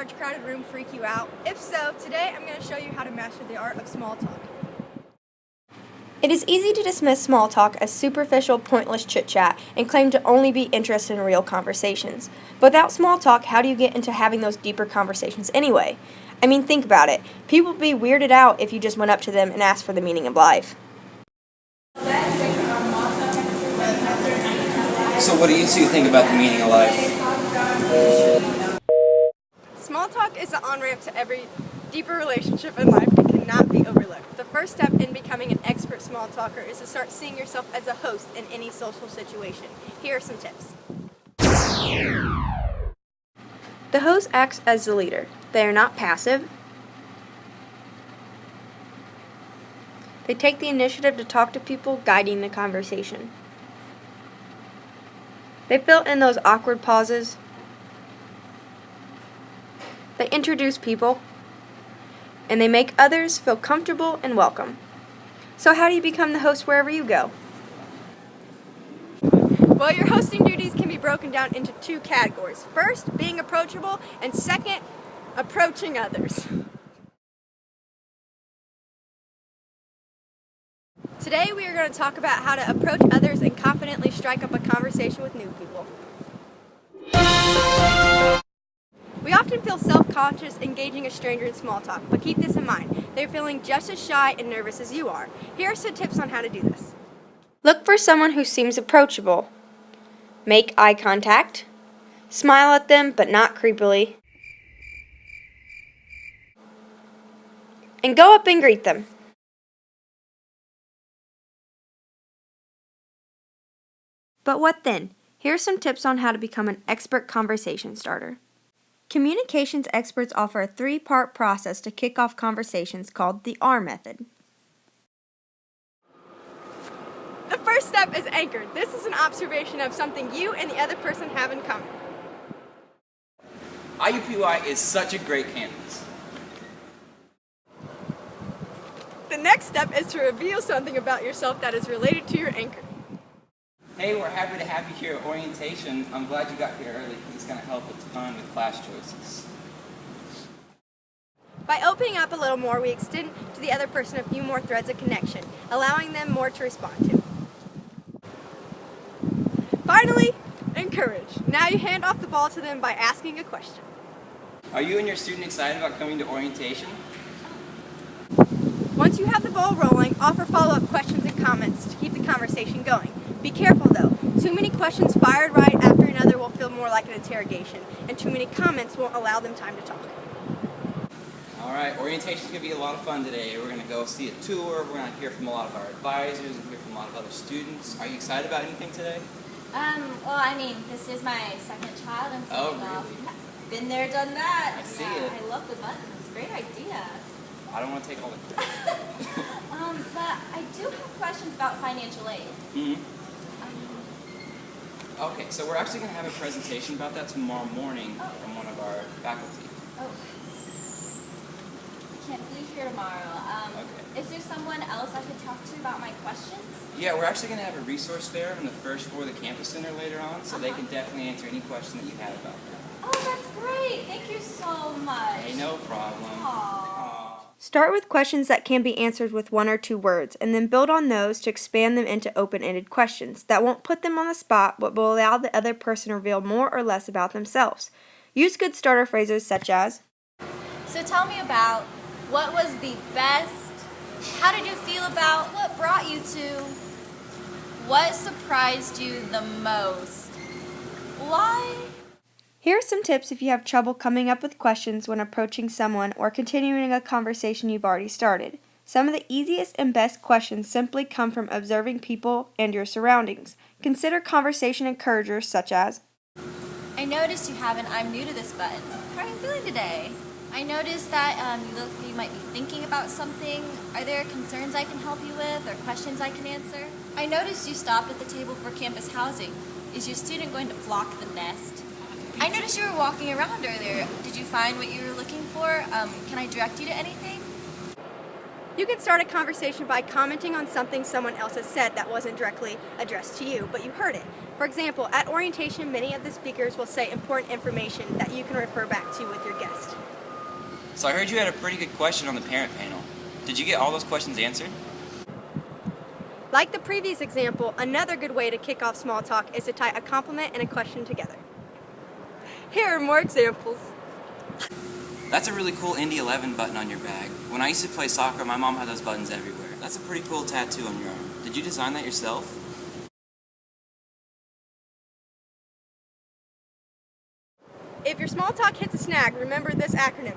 large crowded room freak you out? If so, today I'm going to show you how to master the art of small talk. It is easy to dismiss small talk as superficial, pointless chit-chat and claim to only be interested in real conversations. But without small talk, how do you get into having those deeper conversations anyway? I mean, think about it. People would be weirded out if you just went up to them and asked for the meaning of life. So what do you two think about the meaning of life? Small talk is the on-ramp to every deeper relationship in life and cannot be overlooked. The first step in becoming an expert small talker is to start seeing yourself as a host in any social situation. Here are some tips. The host acts as the leader. They are not passive. They take the initiative to talk to people, guiding the conversation. They fill in those awkward pauses. They introduce people, and they make others feel comfortable and welcome. So how do you become the host wherever you go? Well, your hosting duties can be broken down into two categories. First, being approachable, and second, approaching others. Today we are going to talk about how to approach others and confidently strike up a conversation with new people. We often feel self-conscious engaging a stranger in small talk, but keep this in mind. They're feeling just as shy and nervous as you are. Here are some tips on how to do this. Look for someone who seems approachable. Make eye contact. Smile at them, but not creepily. And go up and greet them. But what then? Here are some tips on how to become an expert conversation starter. Communications experts offer a 3-part process to kick off conversations called the R method. The first step is anchored. This is an observation of something you and the other person have in common. IUPUI is such a great campus. The next step is to reveal something about yourself that is related to your anchor. Hey, we're happy to have you here at orientation. I'm glad you got here early because it's going to help a ton with class choices. By opening up a little more, we extend to the other person a few more threads of connection, allowing them more to respond to. Finally, encourage. Now you hand off the ball to them by asking a question. Are you and your student excited about coming to orientation? Once you have the ball rolling, offer follow-up questions and comments to keep the conversation going. Be careful though. Too many questions fired right after another will feel more like an interrogation, and too many comments won't allow them time to talk. Alright, orientation's going to be a lot of fun today. We're going to go see a tour, we're going to hear from a lot of our advisors, and hear from a lot of other students. Are you excited about anything today? Well, I mean, this is my second child I'm sending off. Been there, done that. I see it. I love the button. It's a great idea. I don't want to take all the credit. But I do have questions about financial aid. Mm-hmm. Okay, so we're actually going to have a presentation about that tomorrow morning from one of our faculty. Oh, I can't be here tomorrow. Okay. Is there someone else I could talk to about my questions? Yeah, we're actually going to have a resource fair on the first floor of the campus center later on, so they can definitely answer any question that you have about that. Oh, that's great. Thank you so much. Hey, no problem. Aww. Start with questions that can be answered with 1 or 2 words, and then build on those to expand them into open-ended questions that won't put them on the spot but will allow the other person to reveal more or less about themselves. Use good starter phrases such as, So tell me about what was the best, how did you feel about, what brought you to, what surprised you the most, why? Here are some tips if you have trouble coming up with questions when approaching someone or continuing a conversation you've already started. Some of the easiest and best questions simply come from observing people and your surroundings. Consider conversation encouragers such as, I noticed you have an I'm new to this button. How are you feeling today? I noticed that you look like you might be thinking about something. Are there concerns I can help you with or questions I can answer? I noticed you stopped at the table for campus housing. Is your student going to flock the nest? I noticed you were walking around earlier. Did you find what you were looking for? Can I direct you to anything? You can start a conversation by commenting on something someone else has said that wasn't directly addressed to you, but you heard it. For example, at orientation, many of the speakers will say important information that you can refer back to with your guest. So I heard you had a pretty good question on the parent panel. Did you get all those questions answered? Like the previous example, another good way to kick off small talk is to tie a compliment and a question together. Here are more examples. That's a really cool Indy 11 button on your bag. When I used to play soccer, my mom had those buttons everywhere. That's a pretty cool tattoo on your arm. Did you design that yourself? If your small talk hits a snag, remember this acronym.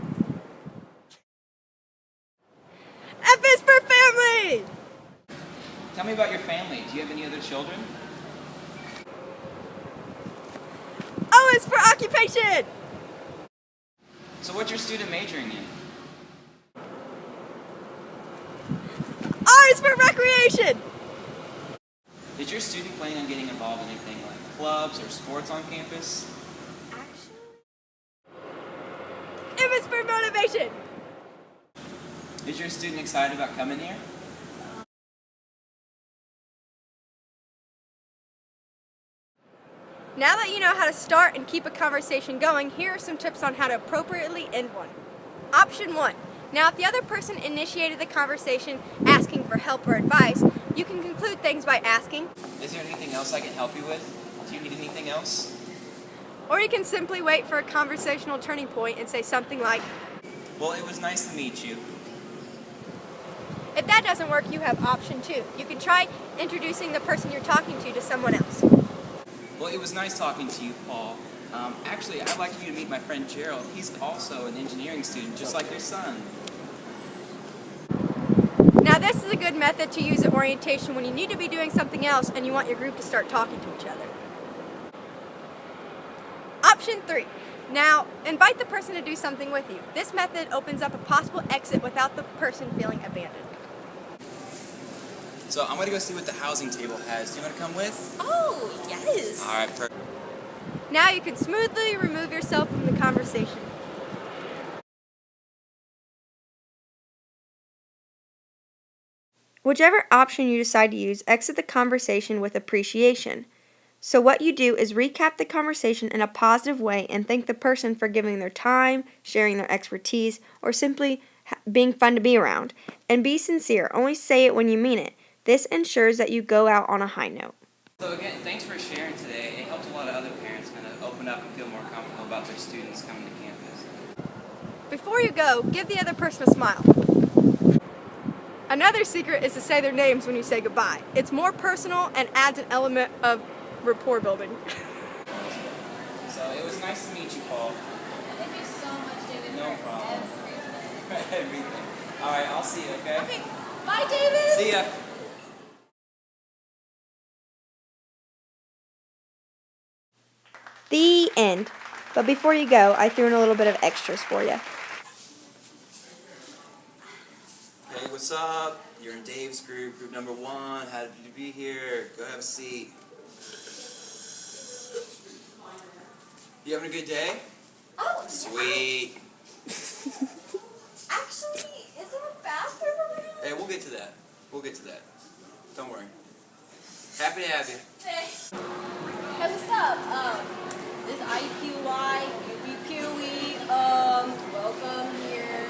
F is for family! Tell me about your family. Do you have any other children? O is for occupation! So what's your student majoring in? R is for recreation! Is your student planning on getting involved in anything like clubs or sports on campus? M is for motivation! Is your student excited about coming here? Now that you know how to start and keep a conversation going, here are some tips on how to appropriately end one. Option 1. Now, if the other person initiated the conversation asking for help or advice, you can conclude things by asking, Is there anything else I can help you with? Do you need anything else? or you can simply wait for a conversational turning point and say something like, Well, it was nice to meet you. if that doesn't work, you have option 2. You can try introducing the person you're talking to someone else. Well, it was nice talking to you, Paul. Actually, I'd like you to meet my friend Gerald. He's also an engineering student, just like your son. Now, this is a good method to use at orientation when you need to be doing something else and you want your group to start talking to each other. Option 3. Now, invite the person to do something with you. This method opens up a possible exit without the person feeling abandoned. So I'm gonna go see what the housing table has. Do you want to come with? Oh, yes. All right, perfect. Now you can smoothly remove yourself from the conversation. Whichever option you decide to use, exit the conversation with appreciation. So what you do is recap the conversation in a positive way and thank the person for giving their time, sharing their expertise, or simply being fun to be around. And be sincere. Only say it when you mean it. This ensures that you go out on a high note. So again, thanks for sharing today. It helped a lot of other parents kind of open up and feel more comfortable about their students coming to campus. Before you go, give the other person a smile. Another secret is to say their names when you say goodbye. It's more personal and adds an element of rapport building. So it was nice to meet you, Paul. Thank you so much, David. No for problem. everything. Everything. All right, I'll see you, okay? Okay, bye, David. See ya. The end. But before you go, I threw in a little bit of extras for you. Hey, what's up? You're in Dave's group, group number 1. Happy to be here. Go have a seat. You having a good day? Oh, Sweet. actually, is there a bathroom over here? Hey, we'll get to that. We'll get to that. Don't worry. Happy to have you. Hey, what's up? This is IUPUI, IUPUI, welcome here.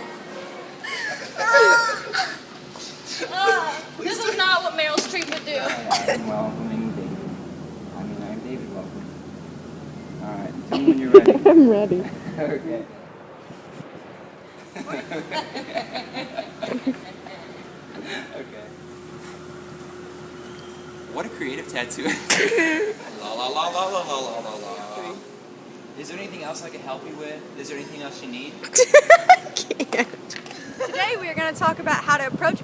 This is not what Meryl Streep would do. I'm welcoming David. I'm David, welcome. Alright, tell me when you're ready. I'm ready. Okay. Okay. What a creative tattoo. La la la la la la la la la. Is there anything else I can help you with? Is there anything else you need? Today we are going to talk about how to approach